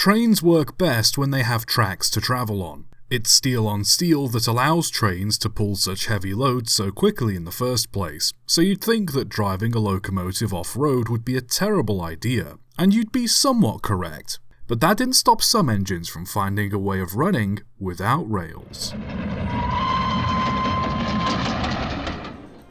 Trains work best when they have tracks to travel on. It's steel on steel that allows trains to pull such heavy loads so quickly in the first place, so you'd think that driving a locomotive off-road would be a terrible idea, and you'd be somewhat correct. But that didn't stop some engines from finding a way of running without rails.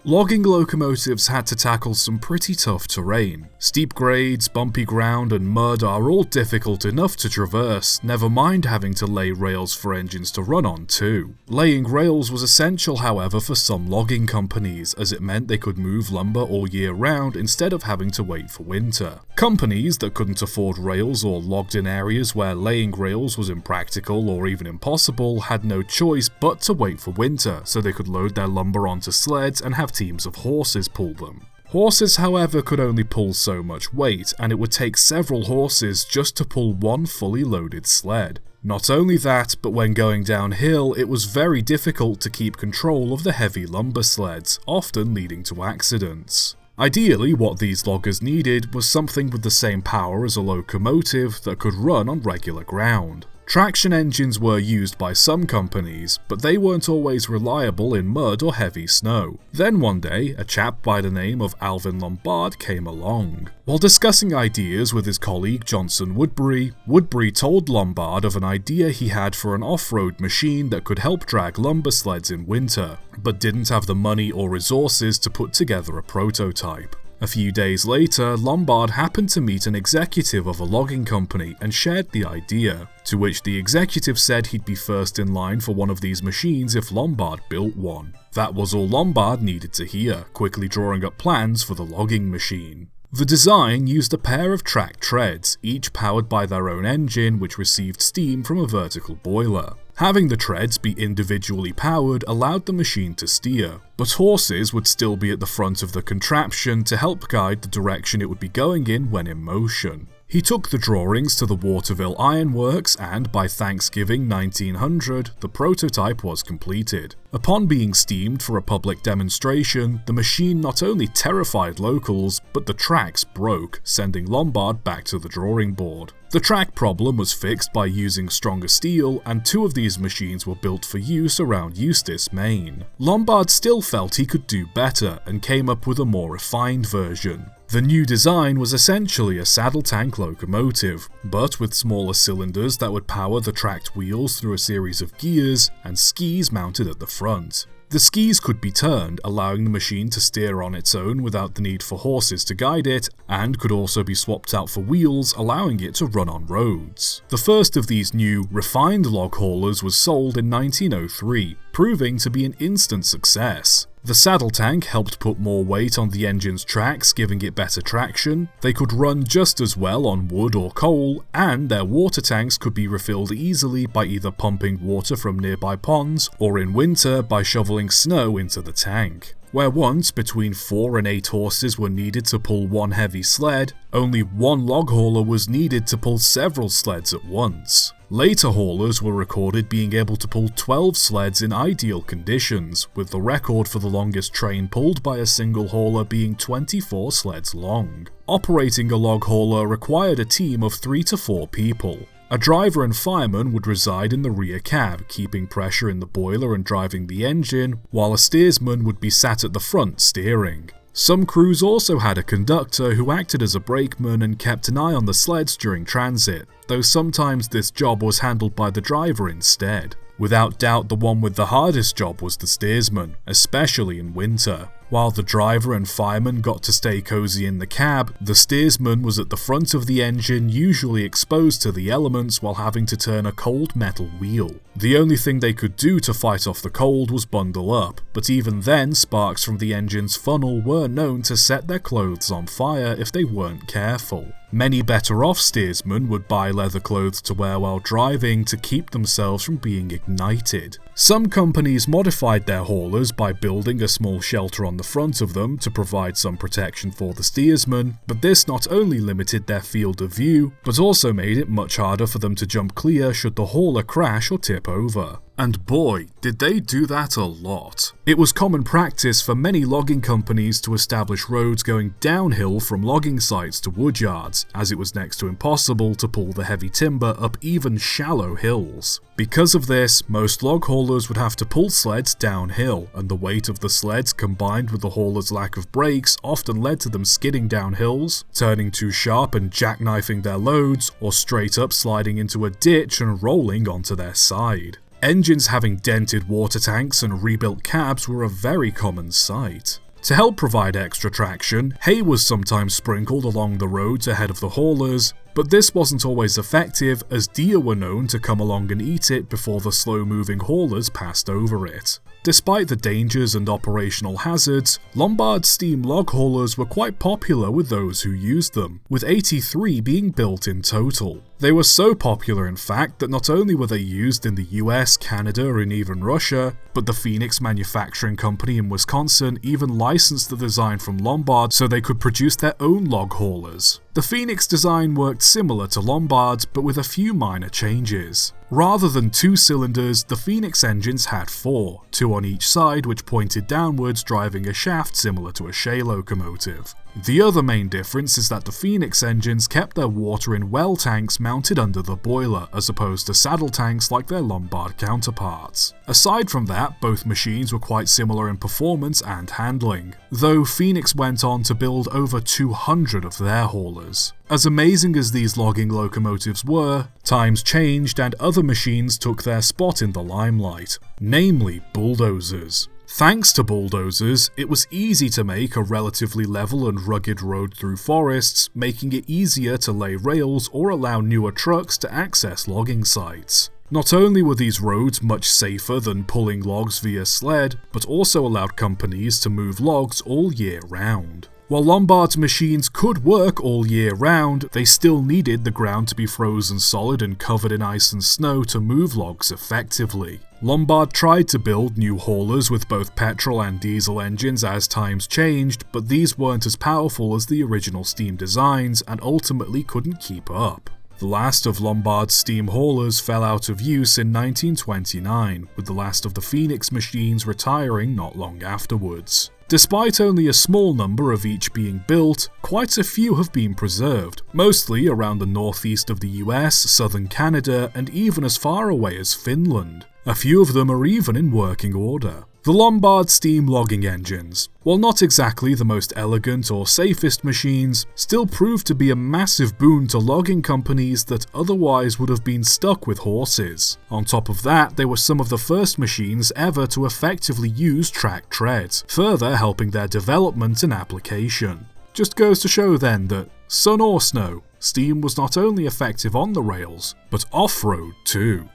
Logging locomotives had to tackle some pretty tough terrain. Steep grades, bumpy ground, and mud are all difficult enough to traverse, never mind having to lay rails for engines to run on too. Laying rails was essential, however, for some logging companies, as it meant they could move lumber all year round instead of having to wait for winter. Companies that couldn't afford rails or logged in areas where laying rails was impractical or even impossible had no choice but to wait for winter so they could load their lumber onto sleds and have teams of horses pull them. Horses, however, could only pull so much weight, and it would take several horses just to pull one fully loaded sled. Not only that, but when going downhill, it was very difficult to keep control of the heavy lumber sleds, often leading to accidents. Ideally, what these loggers needed was something with the same power as a locomotive that could run on regular ground. Traction engines were used by some companies, but they weren't always reliable in mud or heavy snow. Then one day, a chap by the name of Alvin Lombard came along. While discussing ideas with his colleague Johnson Woodbury, Woodbury told Lombard of an idea he had for an off-road machine that could help drag lumber sleds in winter, but didn't have the money or resources to put together a prototype. A few days later, Lombard happened to meet an executive of a logging company and shared the idea, to which the executive said he'd be first in line for one of these machines if Lombard built one. That was all Lombard needed to hear, quickly drawing up plans for the logging machine. The design used a pair of track treads, each powered by their own engine which received steam from a vertical boiler. Having the treads be individually powered allowed the machine to steer, but horses would still be at the front of the contraption to help guide the direction it would be going in when in motion. He took the drawings to the Waterville Iron Works and, by Thanksgiving 1900, the prototype was completed. Upon being steamed for a public demonstration, the machine not only terrified locals, but the tracks broke, sending Lombard back to the drawing board. The track problem was fixed by using stronger steel, and 2 of these machines were built for use around Eustis, Maine. Lombard still felt he could do better and came up with a more refined version. The new design was essentially a saddle tank locomotive, but with smaller cylinders that would power the tracked wheels through a series of gears and skis mounted at the front. The skis could be turned, allowing the machine to steer on its own without the need for horses to guide it, and could also be swapped out for wheels, allowing it to run on roads. The first of these new, refined log haulers was sold in 1903, proving to be an instant success. The saddle tank helped put more weight on the engine's tracks, giving it better traction. They could run just as well on wood or coal, and their water tanks could be refilled easily by either pumping water from nearby ponds, or in winter by shoveling snow into the tank. Where once between 4 and 8 horses were needed to pull one heavy sled, only one log hauler was needed to pull several sleds at once. Later haulers were recorded being able to pull 12 sleds in ideal conditions, with the record for the longest train pulled by a single hauler being 24 sleds long. Operating a log hauler required a team of 3 to 4 people. A driver and fireman would reside in the rear cab, keeping pressure in the boiler and driving the engine, while a steersman would be sat at the front steering. Some crews also had a conductor who acted as a brakeman and kept an eye on the sleds during transit, though sometimes this job was handled by the driver instead. Without doubt, the one with the hardest job was the steersman, especially in winter. While the driver and fireman got to stay cozy in the cab, the steersman was at the front of the engine, usually exposed to the elements while having to turn a cold metal wheel. The only thing they could do to fight off the cold was bundle up, but even then sparks from the engine's funnel were known to set their clothes on fire if they weren't careful. Many better off steersmen would buy leather clothes to wear while driving to keep themselves from being ignited. Some companies modified their haulers by building a small shelter on the front of them to provide some protection for the steersman, but this not only limited their field of view, but also made it much harder for them to jump clear should the hauler crash or tip over. And boy, did they do that a lot. It was common practice for many logging companies to establish roads going downhill from logging sites to woodyards, as it was next to impossible to pull the heavy timber up even shallow hills. Because of this, most log haulers would have to pull sleds downhill, and the weight of the sleds combined with the hauler's lack of brakes often led to them skidding down hills, turning too sharp and jackknifing their loads, or straight up sliding into a ditch and rolling onto their side. Engines having dented water tanks and rebuilt cabs were a very common sight. To help provide extra traction, hay was sometimes sprinkled along the roads ahead of the haulers, but this wasn't always effective as deer were known to come along and eat it before the slow-moving haulers passed over it. Despite the dangers and operational hazards, Lombard steam log haulers were quite popular with those who used them, with 83 being built in total. They were so popular in fact that not only were they used in the US, Canada and even Russia, but the Phoenix Manufacturing Company in Wisconsin even licensed the design from Lombard so they could produce their own log haulers. The Phoenix design worked similar to Lombard's but with a few minor changes. Rather than 2 cylinders, the Phoenix engines had 4, 2 on each side which pointed downwards, driving a shaft similar to a Shay locomotive. The other main difference is that the Phoenix engines kept their water in well tanks mounted under the boiler, as opposed to saddle tanks like their Lombard counterparts. Aside from that, both machines were quite similar in performance and handling, though Phoenix went on to build over 200 of their haulers. As amazing as these logging locomotives were, times changed and other machines took their spot in the limelight, namely bulldozers. Thanks to bulldozers, it was easy to make a relatively level and rugged road through forests, making it easier to lay rails or allow newer trucks to access logging sites. Not only were these roads much safer than pulling logs via sled, but also allowed companies to move logs all year round. While Lombard's machines could work all year round, they still needed the ground to be frozen solid and covered in ice and snow to move logs effectively. Lombard tried to build new haulers with both petrol and diesel engines as times changed, but these weren't as powerful as the original steam designs and ultimately couldn't keep up. The last of Lombard's steam haulers fell out of use in 1929, with the last of the Phoenix machines retiring not long afterwards. Despite only a small number of each being built, quite a few have been preserved, mostly around the northeast of the US, southern Canada, and even as far away as Finland. A few of them are even in working order. The Lombard steam logging engines, while not exactly the most elegant or safest machines, still proved to be a massive boon to logging companies that otherwise would have been stuck with horses. On top of that, they were some of the first machines ever to effectively use track treads, further helping their development and application. Just goes to show then that, sun or snow, steam was not only effective on the rails, but off-road too.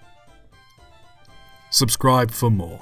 Subscribe for more.